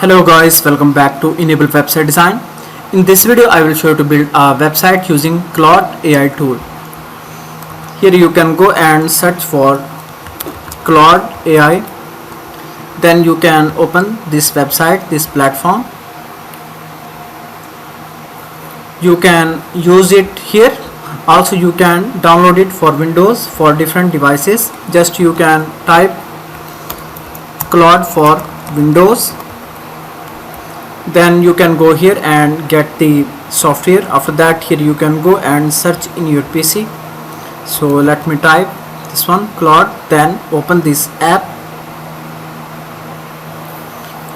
Hello guys, welcome back to Enable Website Design. In this video I will show you to build a website using Claude AI tool. Here you can go and search for Claude AI. Then you can open this website, this platform. You can use it here. Also you can download it for Windows for different devices. Just you can type Claude for Windows. Then you can go here and get the software. After that, here you can go and search in your PC. So let me type this one, Claude, then open this app.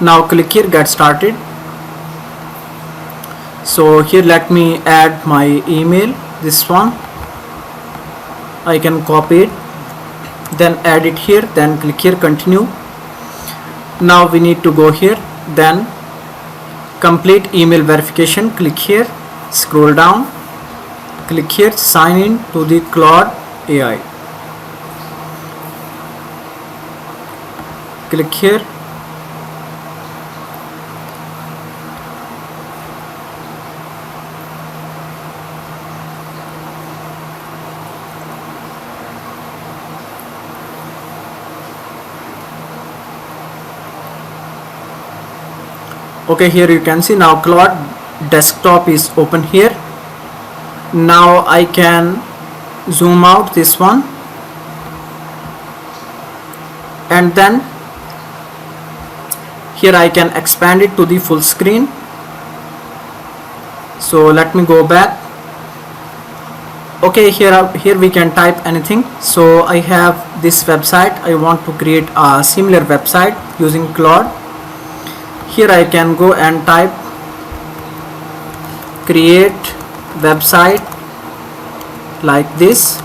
Now click here, get started. So here let me add my email, this one. I can copy it, then add it here, then click here, continue. Now we need to go here, then complete email verification, click here, scroll down, click here, sign in to the Claude AI. Click here. Okay, here you can see now Claude desktop is open here. Now I can zoom out this one and then here I can expand it to the full screen. So let me go back. Okay, here we can type anything. So I have this website. I want to create a similar website using Claude. Here I can go and type create website like this.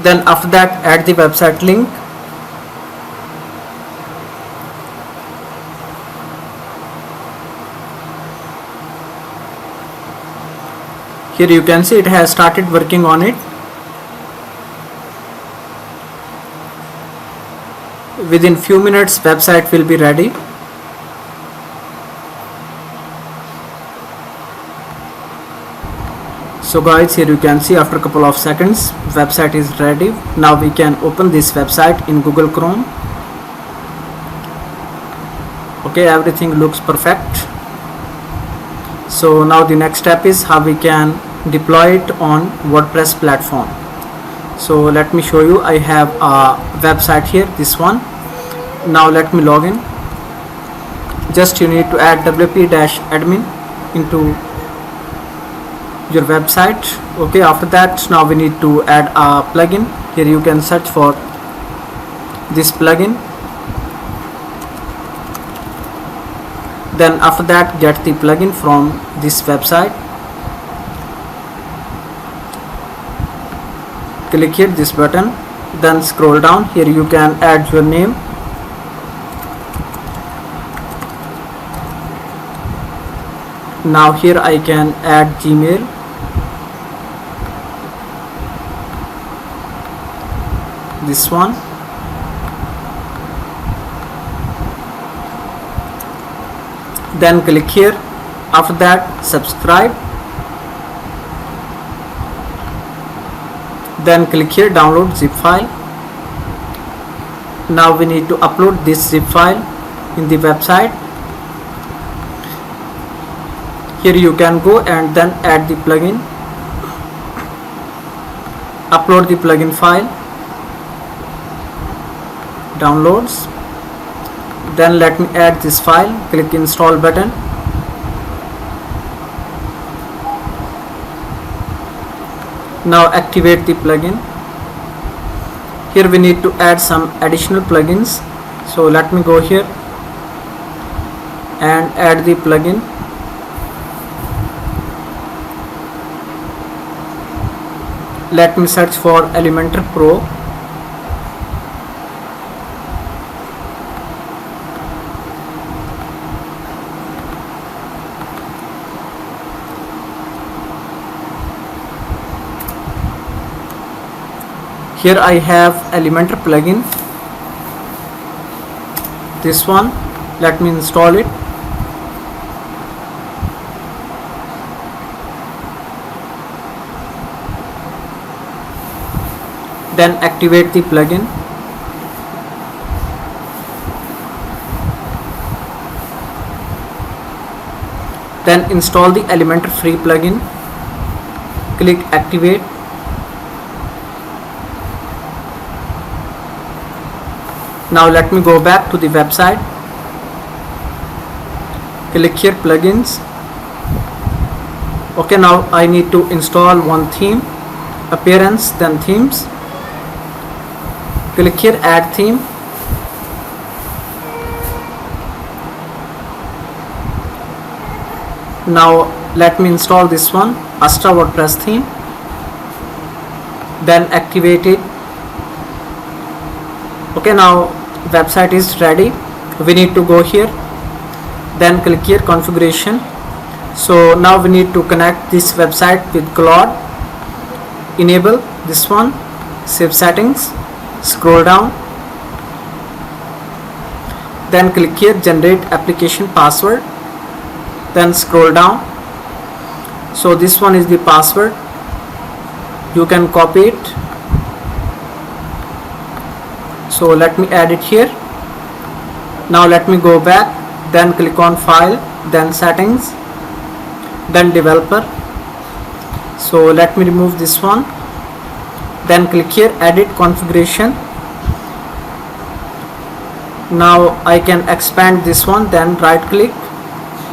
Then after that add the website link. Here you can see it has started working on it. Within few minutes website will be ready. So guys, here you can see after a couple of seconds website is ready. Now we can open this website in Google Chrome. Okay, everything looks perfect. So now the next step is how we can deploy it on WordPress platform. So let me show you. I have a website here, this one. Now let me log in. Just you need to add wp-admin into your website. Okay, after that now we need to add a plugin. Here you can search for this plugin, then after that get the plugin from this website. Click here this button, then scroll down. Here you can add your name. Now here I can add Gmail. This one. Then click here. After that subscribe. Then click here download zip file. Now we need to upload this zip file in the website. Here you can go and then add the plugin. Upload the plugin file. Downloads. Then let me add this file. Click install button. Now activate the plugin. Here we need to add some additional plugins. So let me go here and add the plugin. Let me search for Elementor Pro. Here I have Elementor plugin, this one. Let me install it. then activate the plugin. Then install the Elementor free plugin. Click activate. Now let me go back to the website. Click here plugins. Okay, now I need to install one theme, appearance, then themes. Click here add theme. Now let me install this one, Astra WordPress theme. Then activate it. Okay, now website is ready. We need to go here, then click here configuration. So now we need to connect this website with Claude. Enable this one, save settings, scroll down, then click here generate application password, then scroll down. So this one is the password, you can copy it. So let me add it here. Now let me go back, then click on file, then settings, then developer. So let me remove this one, then click here edit configuration. Now I can expand this one, then right click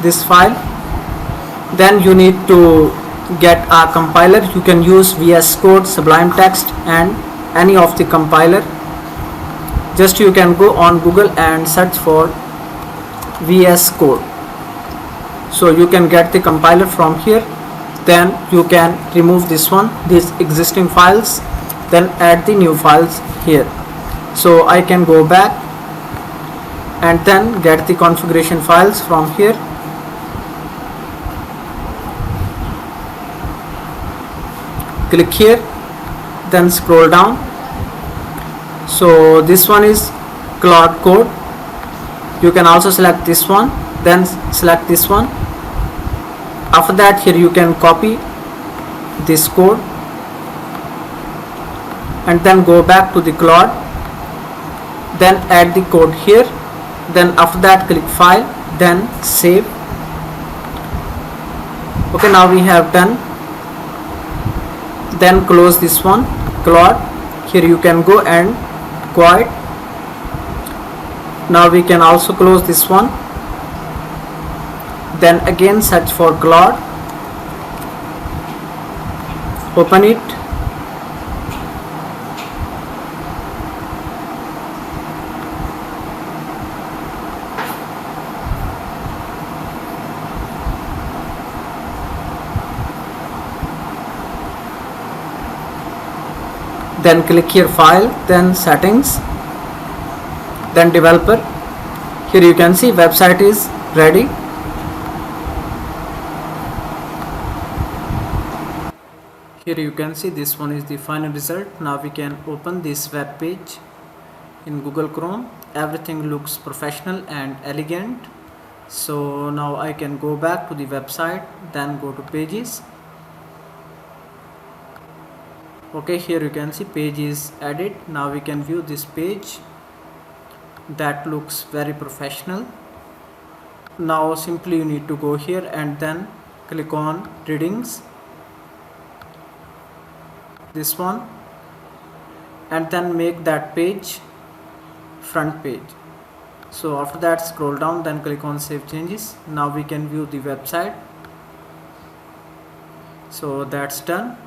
this file. Then you need to get a compiler. You can use VS Code, Sublime Text, and any of the compiler. Just you can go on Google and search for VS Code. So you can get the compiler from here. Then you can remove this one, these existing files, then add the new files here. So I can go back and then get the configuration files from here. Click here, then scroll down. So this one is Claude code. You can also select this one, then select this one. After that, here you can copy this code and then go back to the Claude, then add the code here. Then after that click file, then save. Okay, now we have done. Then close this one, Claude. Here you can go and quiet. Now we can also close this one. Then again search for Claude, open it. Then click here file, then settings, then developer. Here you can see website is ready. Here you can see this one is the final result. Now we can open this web page in Google Chrome. Everything looks professional and elegant. So now I can go back to the website, then go to pages. Okay, here you can see page is added. Now we can view this page. That looks very professional. Now simply you need to go here and then click on readings, this one, and then make that page front page. So after that scroll down, then click on save changes. Now we can view the website. So that's done.